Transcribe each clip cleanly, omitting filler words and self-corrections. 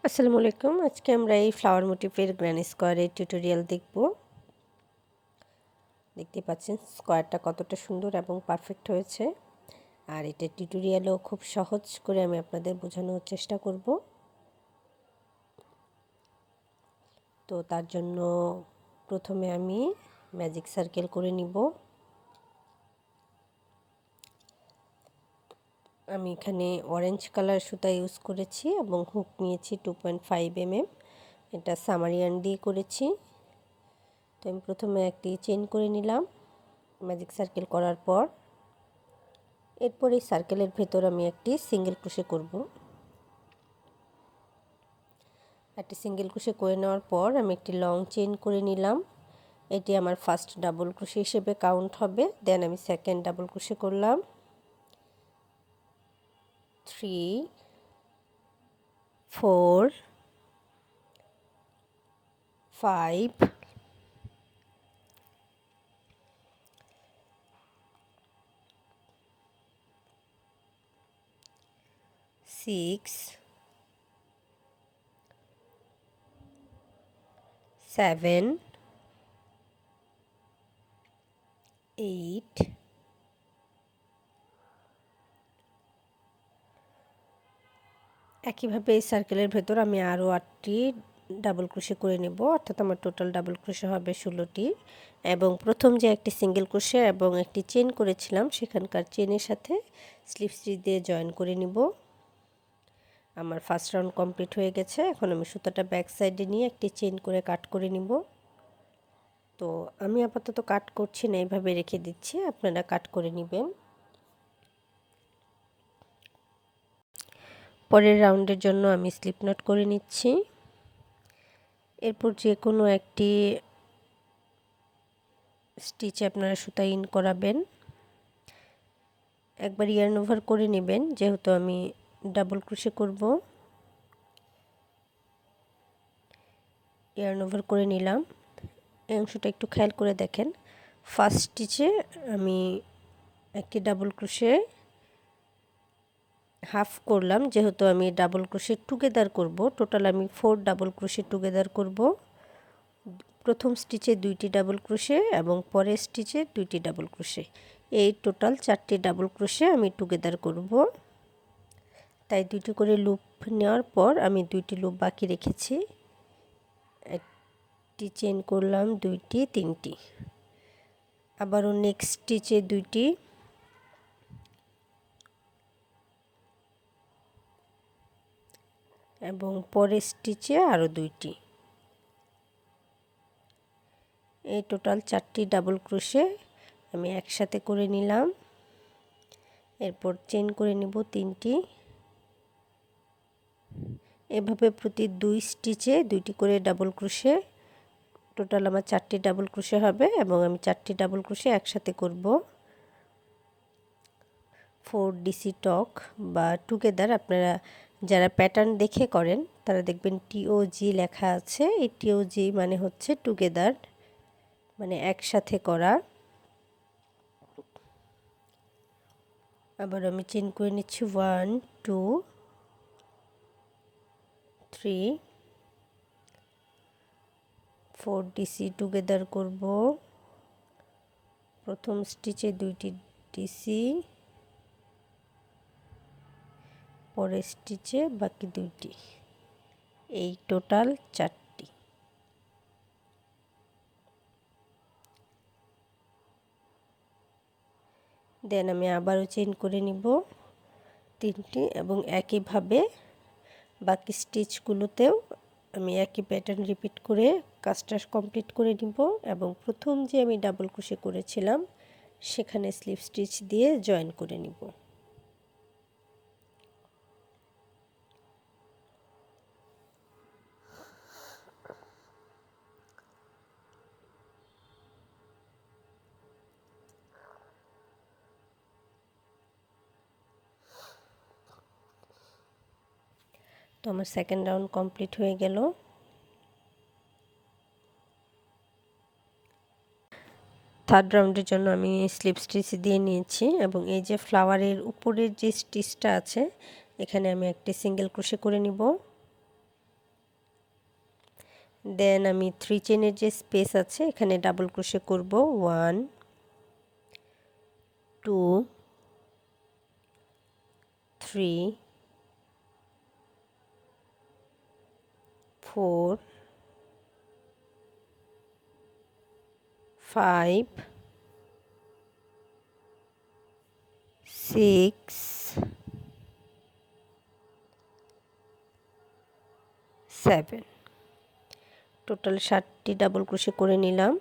আসসালামু আলাইকুম। আজকে আমরা এই ফ্লাওয়ার মোটিফের গ্র্যানি স্কোয়ারের টিউটোরিয়াল দেখব। দেখতে পাচ্ছেন স্কোয়ারটা কতটা সুন্দর এবং পারফেক্ট হয়েছে। আর এটা টিউটোরিয়ালও খুব সহজ করে আমি আপনাদের বোঝানোর চেষ্টা করব। তো তার জন্য প্রথমে আমি ম্যাজিক সার্কেল করে নিব। আমি এখানে অরেঞ্জ কালার সুতা ইউজ করেছি এবং হুক নিয়েছি 2.5 mm। এটা সামারিয়ান দিয়ে করেছি। তো আমি প্রথমে একটি চেইন করে নিলাম ম্যাজিক সার্কেল করার পর। এরপর এই সার্কেলের ভেতর আমি একটি সিঙ্গেল ক্রোশে করব। একটি সিঙ্গেল ক্রোশে করে নেওয়ার পর আমি একটি লং চেইন করে নিলাম। এটি আমার ফার্স্ট ডাবল ক্রোশে হিসেবে কাউন্ট হবে। দেন আমি সেকেন্ড ডাবল ক্রোশে করলাম 3 4 5 6 7 8 একইভাবে এই সার্কেলের ভেতর আমি আরও 8টি ডাবল ক্রোশে করে নেব, অর্থাৎ আমার টোটাল ডাবল ক্রোশে হবে 16টি। এবং প্রথম যে একটি সিঙ্গেল ক্রোশে এবং একটি চেন করেছিলাম সেখানকার চেনের সাথে স্লিপ স্টিচ দিয়ে জয়েন করে নিব। আমার ফার্স্ট রাউন্ড কমপ্লিট হয়ে গেছে। এখন আমি সুতাটা ব্যাক সাইডে নিয়ে একটি চেন করে কাট করে নিব। তো আমি আপাতত কাট করছি না, এইভাবে রেখে দিচ্ছি, আপনারা কাট করে নেবেন। পরের রাউন্ডের জন্য আমি স্লিপ নট করে নিচ্ছি। এরপর যে কোনো একটি স্টিচে আপনারা সুতা ইন করাবেন। একবার ইয়ার্ন ওভার করে নেবেন, যেহেতু আমি ডাবল ক্রোশে করব। ইয়ার্ন ওভার করে নিলাম। এই অংশটা একটু খেয়াল করে দেখেন। ফার্স্ট স্টিচে আমি একটি ডাবল ক্রোশে হাফ করলাম, যেহেতু আমি ডাবল ক্রোশে টুগেদার করব। টোটাল আমি 4 ডাবল ক্রোশে টুগেদার করব। প্রথম স্টিচে 2টি ডাবল ক্রোশে এবং পরের স্টিচে 2টি ডাবল ক্রোশে, এই টোটাল 4টি ডাবল ক্রোশে আমি টুগেদার করব। তাই 2টি করে লুপ নেওয়ার পর আমি 2টি লুপ বাকি রেখেছি। একটি চেন করলাম, 2টি, 3টি, আবারও নেক্সট স্টিচে 2টি, এবং পরের স্টিচে আরও 2টি। এই টোটাল 4টি ডাবল ক্রোশে আমি একসাথে করে নিলাম। এরপর চেন করে নিব 3টি। এভাবে প্রতি 2 স্টিচে 2টি করে ডাবল ক্রোশে, টোটাল আমার 4টি ডাবল ক্রোশে হবে এবং আমি 4টি ডাবল ক্রোশে একসাথে করব। 4 ডিসি টক বা টুগেদার, আপনারা যারা প্যাটার্ন দেখে করেন তারা দেখবেন টিওজি লেখা আছে। এই টিওজি মানে হচ্ছে টুগেদার, মানে একসাথে করা। আবার আমি চেন করে নিচ্ছি 1 2 3 4 ডিসি টুগেদার করব। প্রথম স্টিচে 2টি ডিসি, পরের স্টিচে বাকি 2টি, এই টোটাল 4টি। দেন আমি আবারও চেন করে নিব 3টি এবং একইভাবে বাকি স্টিচগুলোতেও আমি একই প্যাটার্ন রিপিট করে কাজটা কমপ্লিট করে নিব। এবং প্রথম যে আমি ডাবল ক্রোশে করেছিলাম সেখানে স্লিপ স্টিচ দিয়ে জয়েন করে নিব। তো আমার সেকেন্ড রাউন্ড কমপ্লিট হয়ে গেল। থার্ড রাউন্ডের জন্য আমি স্লিপ স্টিচ দিয়ে নিয়েছি এবং এই যে ফ্লাওয়ারের উপরের যে স্টিচটা আছে এখানে আমি একটি সিঙ্গেল ক্রোশে করে নিব। দেন আমি 3 চেনের যে স্পেস আছে এখানে ডাবল ক্রোশে করব 1 2 3 4 5 6 7 টোটাল 7টি ডাবল ক্রোশে করে নিলাম।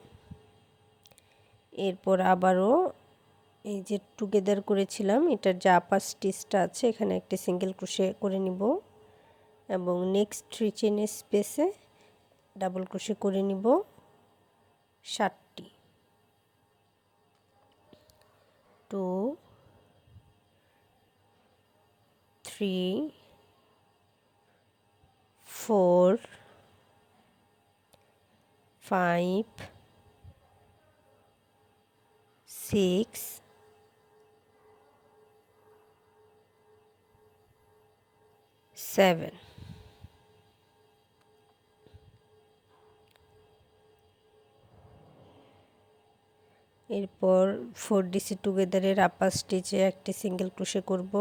এরপর আবারও এই যে টুগেদার করেছিলাম এটার যে আপার স্টিচটা আছে এখানে একটি সিঙ্গেল ক্রোশে করে নিব এবং নেক্সট 3 চেনের স্পেসে ডাবল ক্রোশে করে নিব 7টি। 2 3 4 5 6 7 এরপর 4 টুগেদারের আপার স্টিচে একটি সিঙ্গেল ক্রোশে করব।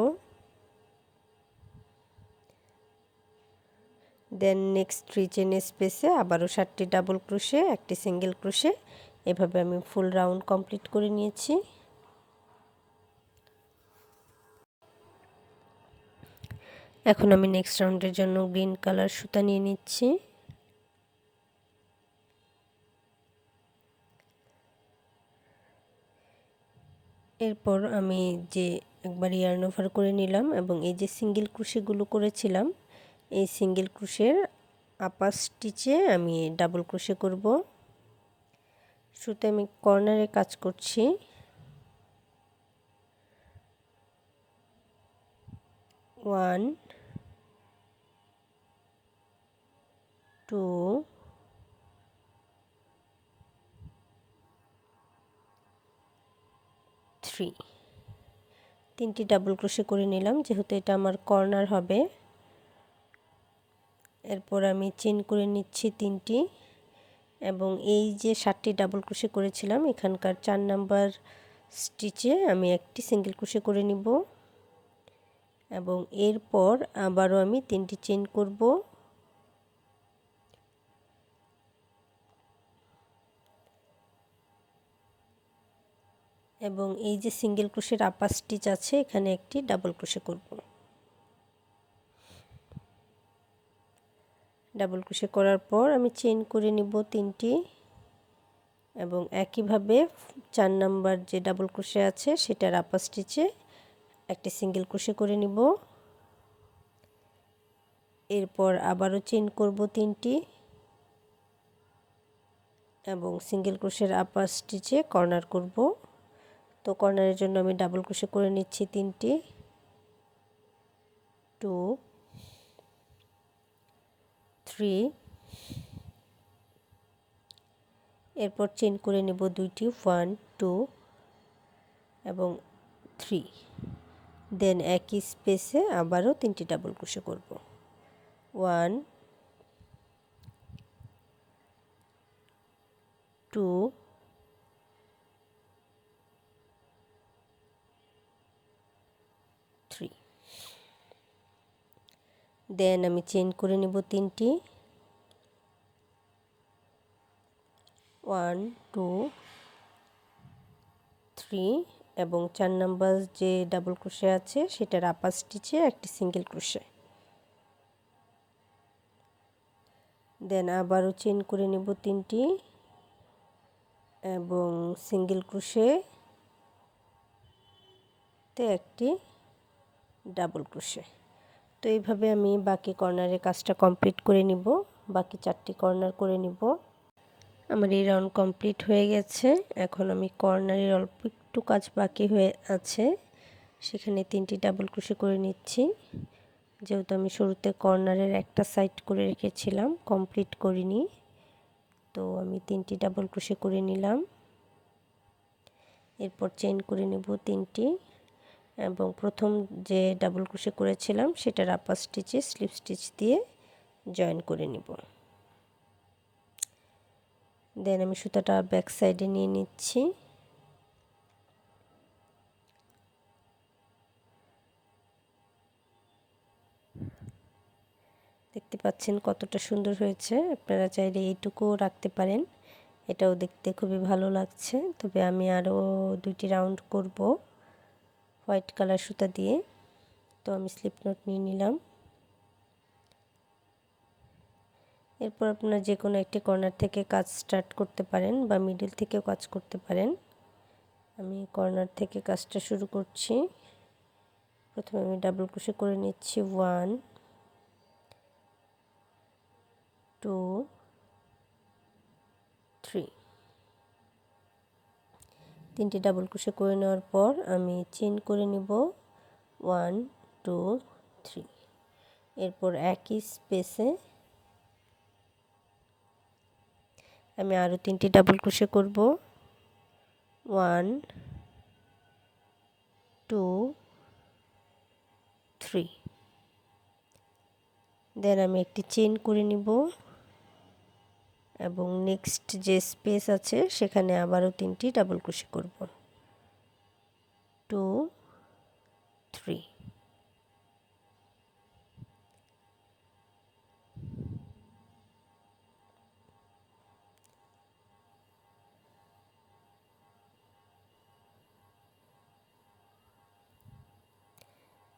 দেন নেক্সট 3 চেনের স্পেসে আবারও 7টি ডাবল ক্রোশে একটি সিঙ্গেল ক্রোশে, এভাবে আমি ফুল রাউন্ড কমপ্লিট করে নিয়েছি। এখন আমি নেক্সট রাউন্ডের জন্য গ্রিন কালার সুতা নিয়ে নিচ্ছি। এরপর আমি যে একবার ইয়ার্ন ওভার করে নিলাম এবং এই যে সিঙ্গেল ক্রোশেগুলো করেছিলাম এই সিঙ্গেল ক্রোশের আপার স্টিচে আমি ডাবল ক্রোশে করব। শুরুতে আমি কর্নারে কাজ করছি। 1 2 3 তিনটি ডাবল ক্রোশে করে নিলাম যেহেতু এটা আমার কর্নার হবে। এরপর আমি চেইন করে নিচ্ছি 3টি এবং এই যে 7টি ডাবল ক্রোশে করেছিলাম এখানকার 4 নাম্বার স্টিচে আমি একটি সিঙ্গেল ক্রোশে করে নিব এবং এরপর আবারও আমি 3টি চেইন করব এবং এই যে সিঙ্গেল ক্রোশের আপার স্টিচ আছে এখানে একটি ডাবল ক্রোশে করব। ডাবল ক্রোশে করার পর আমি চেইন করে নিব 3টি এবং একইভাবে 4 নাম্বার যে ডাবল ক্রোশে আছে সেটার আপার স্টিচে একটি সিঙ্গেল ক্রোশে করে নিব। এরপর আবারও চেইন করব 3টি এবং সিঙ্গেল ক্রোশের আপার স্টিচে কর্নার করব। তো কর্নারের জন্য আমি ডাবল ক্রোশে করে নিচ্ছি 3টি 2 3 এরপর চেইন করে নেব 2টি 1 2 এবং 3 দেন একই স্পেসে আবারও 3টি ডাবল ক্রোশে করব। 1 2 3 দেন আমি চেইন করে নেব 3টি 1 2 3 এবং 4 নাম্বার যে ডাবল ক্রোশে আছে সেটার আপার স্টিচে একটি সিঙ্গেল ক্রোশে। দেন আবারও চেইন করে নেব 3টি এবং সিঙ্গেল ক্রোশে তে একটি ডাবল ক্রোশে। তো এইভাবে আমি বাকি কর্নারের কাজটা কমপ্লিট করে নিব, বাকি 4টি কর্নার করে নিব। আমার এই রাউন্ড কমপ্লিট হয়ে গেছে। এখন আমি কর্নারের অল্প একটু কাজ বাকি হয়ে আছে সেখানে 3টি ডাবল ক্রোশে করে নিচ্ছি। যেহেতু আমি শুরুতে কর্নারের একটা সাইড করে রেখেছিলাম কমপ্লিট করিনি, তো আমি 3টি ডাবল ক্রোশে করে নিলাম। এরপর চেইন করে নেব 3টি এবং প্রথম যে ডাবল ক্রোশে করেছিলাম সেটার আপার স্টিচে স্লিপ স্টিচ দিয়ে জয়েন করে নিব। দেন আমি সুতাটা ব্যাক সাইডে নিয়ে নিচ্ছি। দেখতে পাচ্ছেন কতটা সুন্দর হয়েছে। আপনারা চাইলে এইটুকুও রাখতে পারেন, এটাও দেখতে খুবই ভালো লাগছে। তবে আমি আরও 2টি রাউন্ড করব হোয়াইট কালার সুতা দিয়ে। তো আমি স্লিপ নট নিয়ে নিলাম। এরপর আপনারা যে কোনো একটি কর্নার থেকে কাজ স্টার্ট করতে পারেন বা মিডল থেকেও কাজ করতে পারেন। আমি কর্নার থেকে কাজটা শুরু করছি। প্রথমে আমি ডাবল ক্রোশে করে নিচ্ছি 1 2 3। 3টি ডাবল ক্রোশে করে নেওয়ার পর আমি চেইন করে নিব 1 2 3। এরপর একই স্পেসে আমি আরও 3টি ডাবল ক্রোশে করব 1 2 3। দেন আমি একটি চেইন করে নিব এবং নেক্সট যে স্পেস আছে সেখানে আবারও 3টি ডাবল ক্রোশে করব 2 3।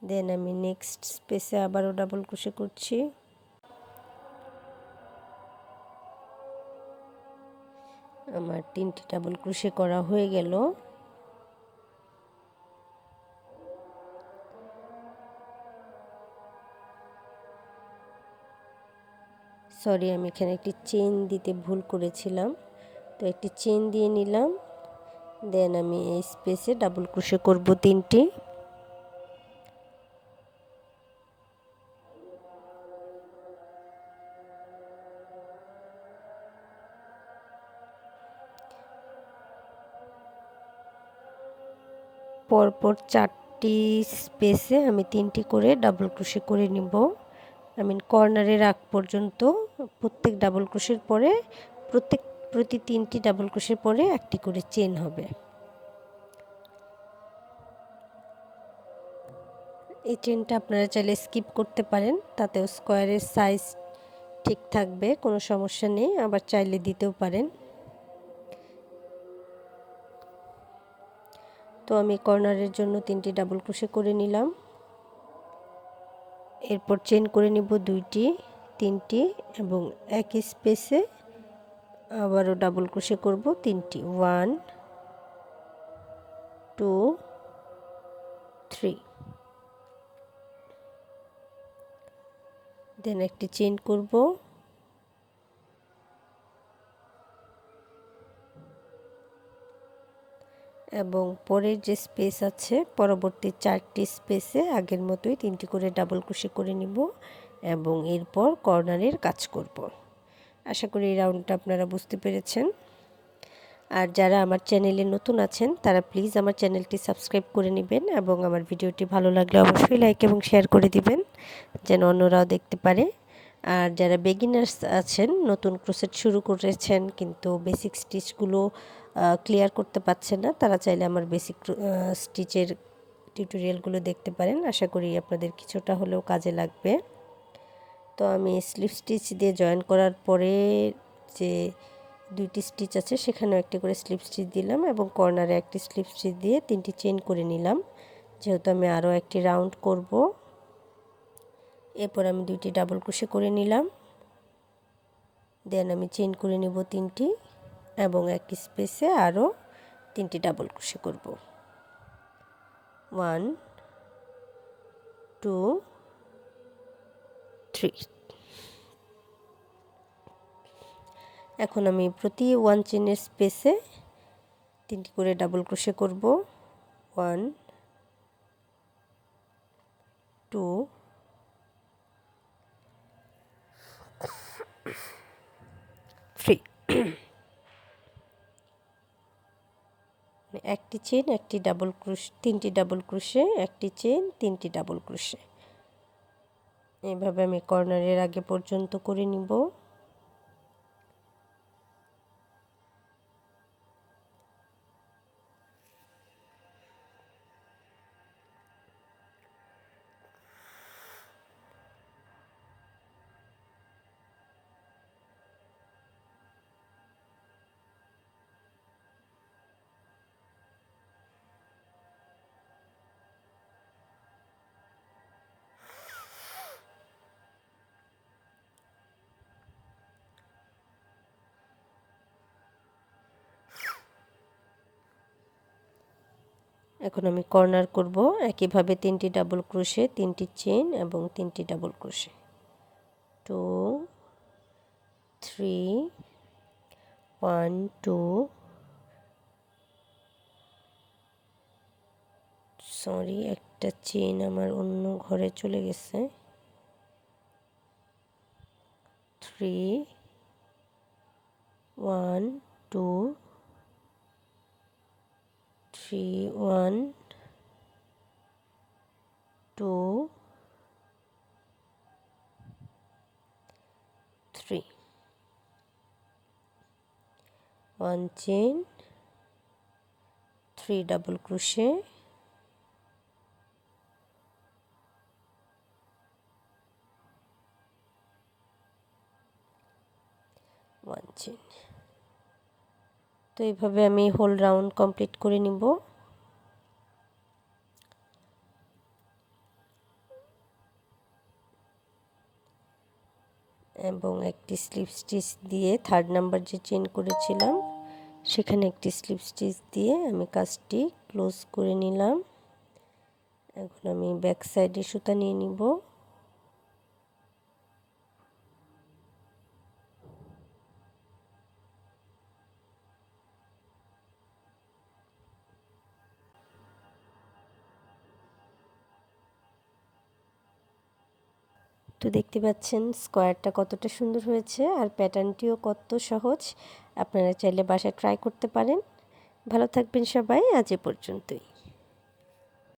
দেন আমি নেক্সট স্পেসে আবারও ডাবল ক্রোশে করছি। আমার 3টি ডাবল ক্রোশে করা হয়ে গেল। সরি, আমি এখানে একটি চেইন দিতে ভুল করেছিলাম, তো একটি চেইন দিয়ে নিলাম। দেন আমি এই স্পেসে ডাবল ক্রোশে করব 3টি। পরপর 4টি স্পেসে আমি 3টি করে ডাবল ক্রোশে করে নিব। আমি কর্নারের আগ পর্যন্ত প্রত্যেক ডাবল ক্রোশের পরে প্রতি 3টি ডাবল ক্রোশের পরে একটি করে চেইন হবে। এই চেইনটা আপনারা চাইলে স্কিপ করতে পারেন, তাতেও স্কোয়ারের সাইজ ঠিক থাকবে, কোনো সমস্যা নেই। আবার চাইলে দিতেও পারেন। তো আমি কর্নারের জন্য 3টি ডাবল ক্রোশে করে নিলাম। এরপর চেইন করে নিব 2টি 3টি এবং একই স্পেসে আবারও ডাবল ক্রোশে করব 3টি 1 2 3। দেন একটি চেইন করব এবং পরের যে স্পেস আছে পরবর্তী 4টি স্পেসে আগের মতোই 3টি করে ডাবল ক্রোশে করে নিব এবং এরপর কর্নারের কাজ করব। আশা করি এই রাউন্ডটা আপনারা বুঝতে পেরেছেন। আর যারা আমার চ্যানেলে নতুন আছেন তারা প্লিজ আমার চ্যানেলটি সাবস্ক্রাইব করে নেবেন এবং আমার ভিডিওটি ভালো লাগলে অবশ্যই লাইক এবং শেয়ার করে দিবেন যেন অন্যরাও দেখতে পারে। আর যারা বিগিনার্স আছেন, নতুন ক্রোশেট শুরু করেছেন কিন্তু বেসিক স্টিচগুলো ক্লিয়ার করতে পারছেন না, তারা চাইলে আমার বেসিক স্টিচের টিউটোরিয়ালগুলো দেখতে পারেন। আশা করি আপনাদের কিছুটা হলেও কাজে লাগবে। তো আমি স্লিপ স্টিচ দিয়ে জয়েন করার পরে যে 2টি স্টিচ আছে সেখানেও একটি করে স্লিপ স্টিচ দিলাম এবং কর্নারে একটি স্লিপ স্টিচ দিয়ে 3টি চেইন করে নিলাম, যেহেতু আমি আরও একটি রাউন্ড করব। এরপর আমি 2টি ডাবল ক্রোশে করে নিলাম। দেন আমি চেইন করে নিব 3টি এবং একই স্পেসে আরও 3টি ডাবল ক্রোশে করব 1 2 3। এখন আমি প্রতি 1 চেইনের স্পেসে 3টি করে ডাবল ক্রোশে করব 1 2 3। একটি চেইন, একটি ডাবল ক্রোশে, 3টি ডাবল ক্রোশে, একটি চেইন, 3টি ডাবল ক্রোশে। এইভাবে আমি কর্নারের আগে পর্যন্ত করে নিব। এখন আমি কর্নার করব একইভাবে 3টি ডাবল ক্রোশে 3টি চেইন এবং 3টি ডাবল ক্রোশে 2 3 1 2 সরি একটা চেইন আমার অন্য ঘরে চলে গেছে 3 1 2 3 1 2 3 1 chain 3 double crochet 1 chain। তো এইভাবে আমি হোল রাউন্ড কমপ্লিট করে নিব। এবং একটি স্লিপ স্টিচ দিয়ে 3rd নাম্বার যে চেইন করেছিলাম সেখানে একটি স্লিপ স্টিচ দিয়ে আমি কাজটি ক্লোজ করে নিলাম। এখন আমি ব্যাক সাইডে সুতা নিয়ে নিব। তো দেখতে পাচ্ছেন স্কোয়ারটা কতটা সুন্দর হয়েছে আর প্যাটার্নটিও কত সহজ। আপনারা চাইলে বাসায় ট্রাই করতে পারেন। ভালো থাকবেন সবাই, আজ এ পর্যন্তই।